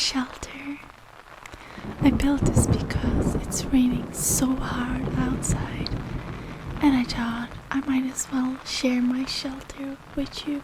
shelter. I built this because it's raining so hard outside, and I thought I might as well share my shelter with you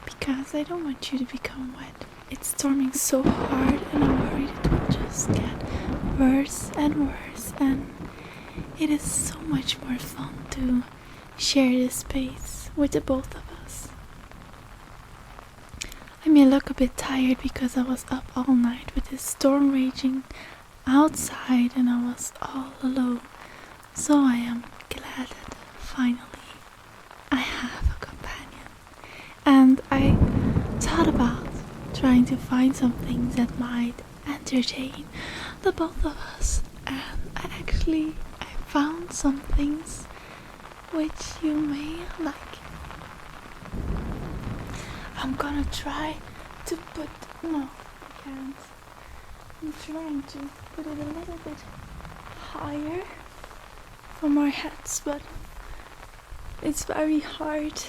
because I don't want you to become wet. It's storming so hard and I'm worried it will just get worse and worse, and it is so much more fun to share this space with the both of us. I may look a bit tired because I was up all night with this storm raging outside and I was all alone. So I am glad that finally I have a companion. And I thought about trying to find some things that might entertain the both of us. And I found some things which you may like. I'm gonna try to put... No, I can't. I'm trying to put it a little bit higher from our heads, but it's very hard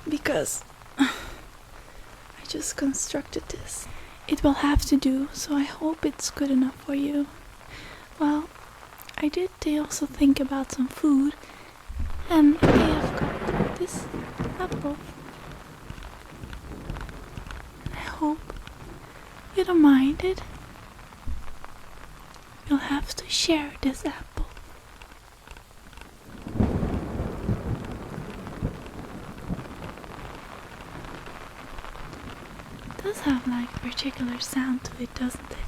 because I just constructed this. It will have to do, so I hope it's good enough for you. Well, I did also think about some food, and I have got this apple. I hope you don't mind it. You'll have to share this apple. It does have like a particular sound to it, doesn't it?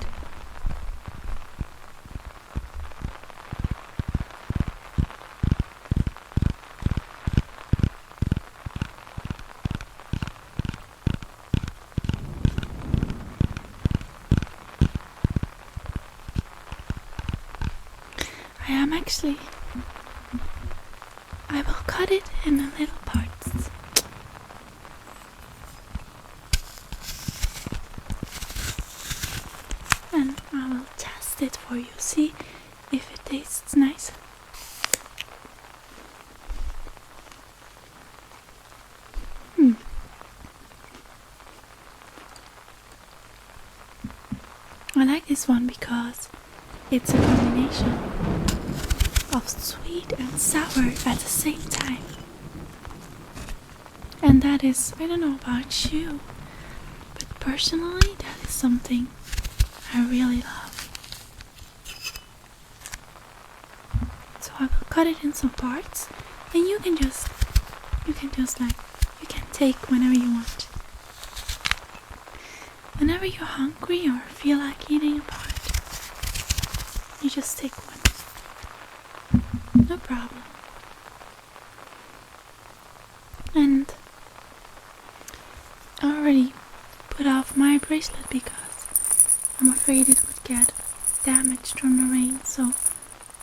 I will cut it in little parts. And I will test it for you, see if it tastes nice. I like this one because it's a combination of sweet and sour at the same time. And that is, I don't know about you, but personally that is something I really love. So I will cut it in some parts, and you can take whenever you want. Whenever you're hungry or feel like eating a part, you just take one. No problem. And I already put off my bracelet because I'm afraid it would get damaged from the rain, so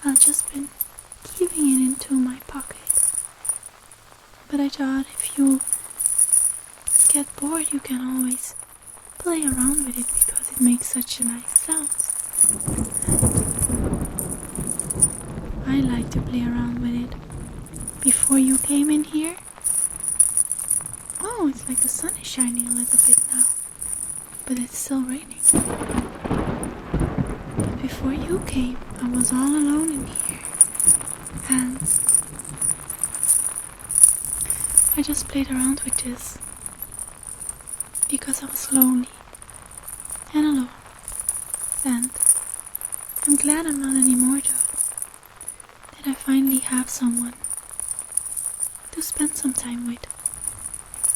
I've just been keeping it into my pocket. But I thought if you get bored, you can always play around with it because it makes such a nice sound. I like to play around with it. Before you came in here, oh, it's like the sun is shining a little bit now, but it's still raining. But before you came, I was all alone in here, and I just played around with this because I was lonely and alone, and I'm glad I'm not anymore though. That I finally have someone to spend some time with,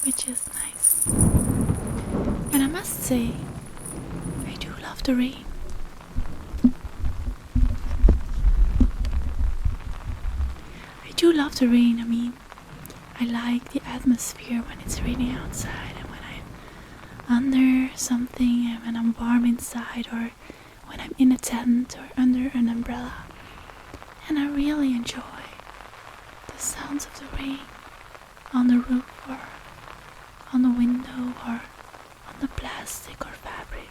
which is nice. And I must say, I do love the rain. I do love the rain. I mean, I like the atmosphere when it's raining outside and when I'm under something and when I'm warm inside, or when I'm in a tent or under an umbrella. And I really enjoy the sounds of the rain on the roof or on the window or on the plastic or fabric.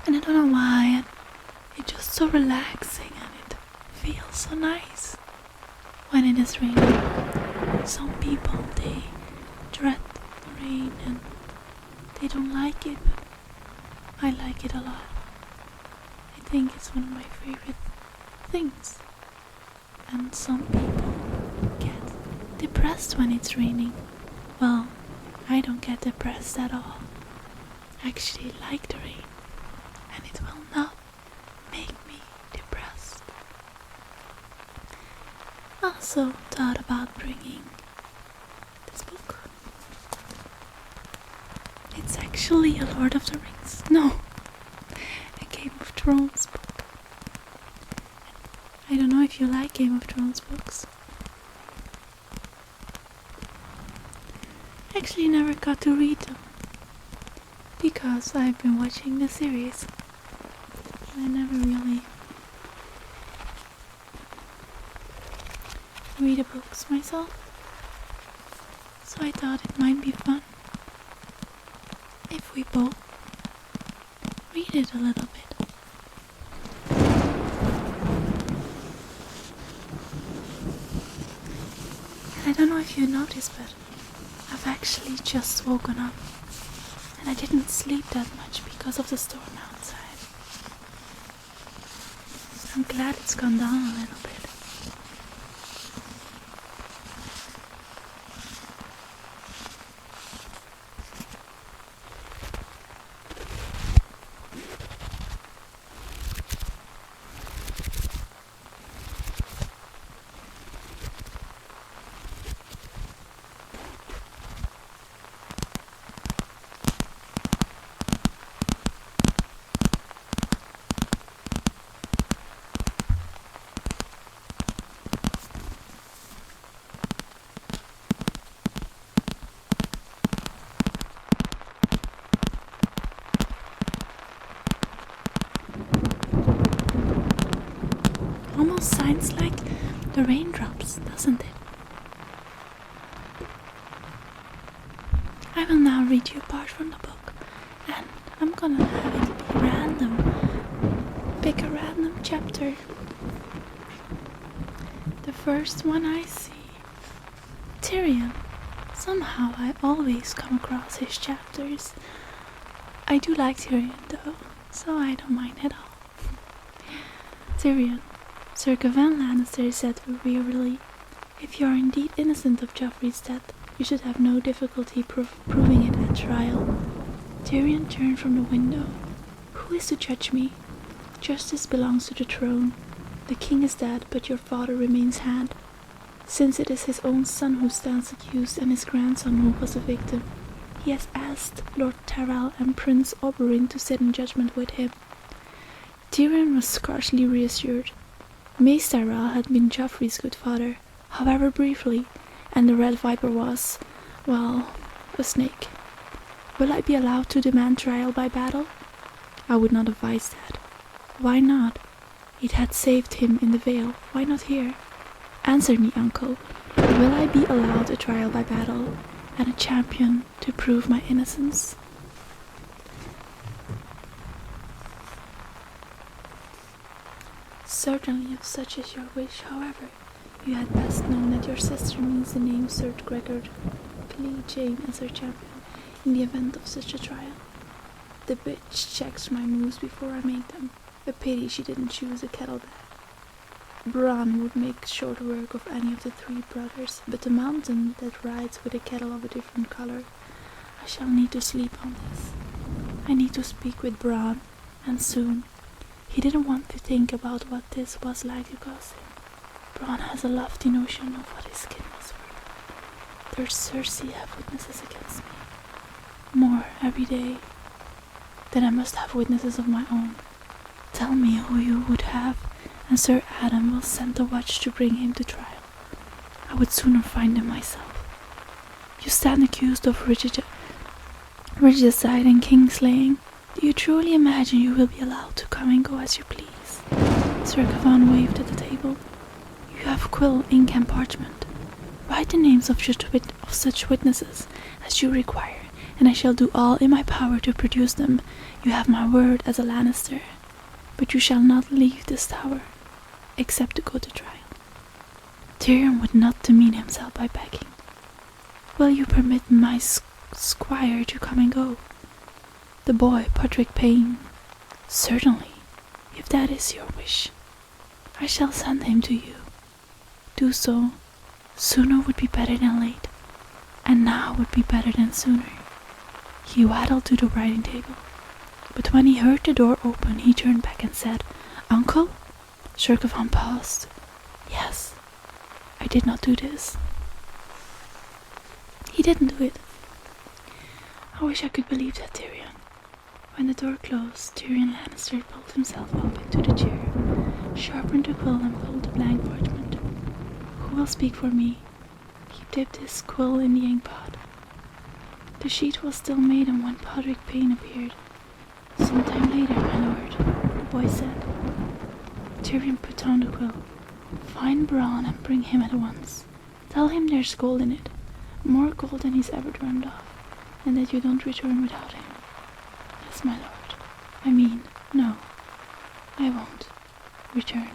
And I don't know why, it's just so relaxing and it feels so nice when it is raining. Some people, they dread the rain and they don't like it, but I like it a lot. I think it's one of my favorite things. And some people get depressed when it's raining. Well, I don't get depressed at all. I actually like the rain, and it will not make me depressed. I also thought about bringing this book. It's actually a Lord of the Rings. No, a Game of Thrones book. I don't know if you like Game of Thrones books. I actually never got to read them because I've been watching the series. I never really read the books myself, so I thought it might be fun if we both read it a little bit. And I don't know if you noticed, but I've actually just woken up, and I didn't sleep that much because of the storm outside. I'm glad it's gone down a little bit. Almost sounds like the raindrops, doesn't it? I will now read you a part from the book, and I'm gonna have it be random. Pick a random chapter. The first one I see. Tyrion. Somehow I always come across his chapters. I do like Tyrion though, so I don't mind at all. Tyrion. Sir Gawain Lannister said wearily, "If you are indeed innocent of Joffrey's death, you should have no difficulty proving it at trial." Tyrion turned from the window. "Who is to judge me? Justice belongs to the throne. The king is dead, but your father remains hand. Since it is his own son who stands accused and his grandson who was a victim, he has asked Lord Tyrell and Prince Oberyn to sit in judgment with him." Tyrion was scarcely reassured. Mace Tyrell had been Joffrey's good father, however briefly, and the Red Viper was, well, a snake. "Will I be allowed to demand trial by battle?" "I would not advise that." "Why not? It had saved him in the Vale. Why not here? Answer me, uncle. Will I be allowed a trial by battle, and a champion to prove my innocence?" "Certainly, if such is your wish. However, you had best known that your sister means the name Sir Gregor Jane as her champion in the event of such a trial. The bitch checks my moves before I make them. A pity she didn't choose a kettlebell. Bran would make short work of any of the three brothers, but the mountain that rides with a kettle of a different color. I shall need to sleep on this. I need to speak with Bran, and soon. He didn't want to think about what this was like because Bran has a lofty notion of what his skin was worth. There's Cersei have witnesses against me. More every day. Then I must have witnesses of my own. Tell me who you would have, and Sir Adam will send the watch to bring him to trial. I would sooner find him myself. You stand accused of regicide and kingslaying. Do you truly imagine you will be allowed to come and go as you please?" Sir Gawain waved at the table. "You have quill, ink, and parchment. Write the names of such witnesses as you require, and I shall do all in my power to produce them. You have my word as a Lannister. But you shall not leave this tower, except to go to trial." Tyrion would not demean himself by begging. "Will you permit my squire to come and go?" The boy, Patrick Payne. Certainly, if that is your wish. I shall send him to you. Do so. Sooner would be better than late, and now would be better than sooner. He waddled to the writing table, but when he heard the door open, he turned back and said, "Uncle?" Shergovan paused. "Yes, I did not do this." He didn't do it. I wish I could believe that, Tyrion. When the door closed, Tyrion Lannister pulled himself up into the chair, sharpened the quill and pulled the blank parchment. "Who will speak for me?" He dipped his quill in the inkpot. The sheet was still maiden when Patrick Payne appeared. "Some time later, my lord," the boy said. Tyrion put down the quill. "Find Bronn and bring him at once. Tell him there's gold in it, more gold than he's ever dreamed of, and that you don't return without him." "Yes, my lord. I mean, no, I won't return."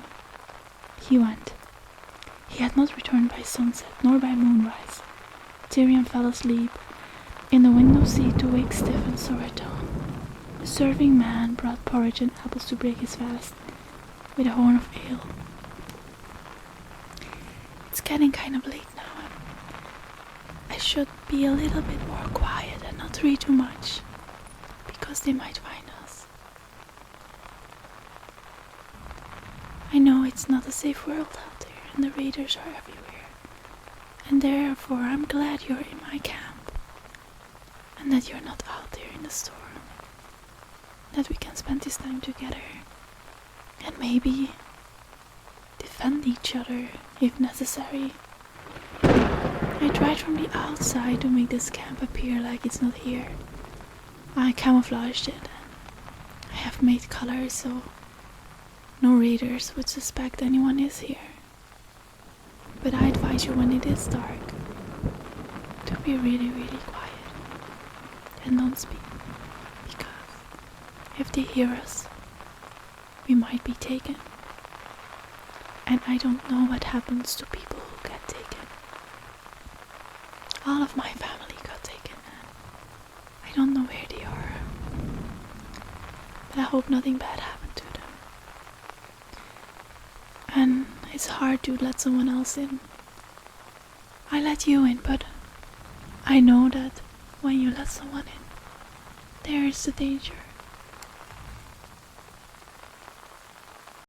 He went. He had not returned by sunset, nor by moonrise. Tyrion fell asleep in the window seat to wake stiff and sore at dawn. A serving man brought porridge and apples to break his fast, with a horn of ale. It's getting kind of late now, and I should be a little bit more quiet and not read too much, because they might find us. I know it's not a safe world out there, and the raiders are everywhere, and therefore I'm glad you're in my camp, and that you're not out there in the storm, that we can spend this time together, and maybe defend each other if necessary. I tried from the outside to make this camp appear like it's not here. I camouflaged it. I have made colors so no raiders would suspect anyone is here. But I advise you when it is dark to be really, really quiet and don't speak, because if they hear us, we might be taken. And I don't know what happens to people who get taken. All of my family got taken, and I don't know where they are. But I hope nothing bad happened to them. And it's hard to let someone else in. I let you in, but I know that when you let someone in, there is the danger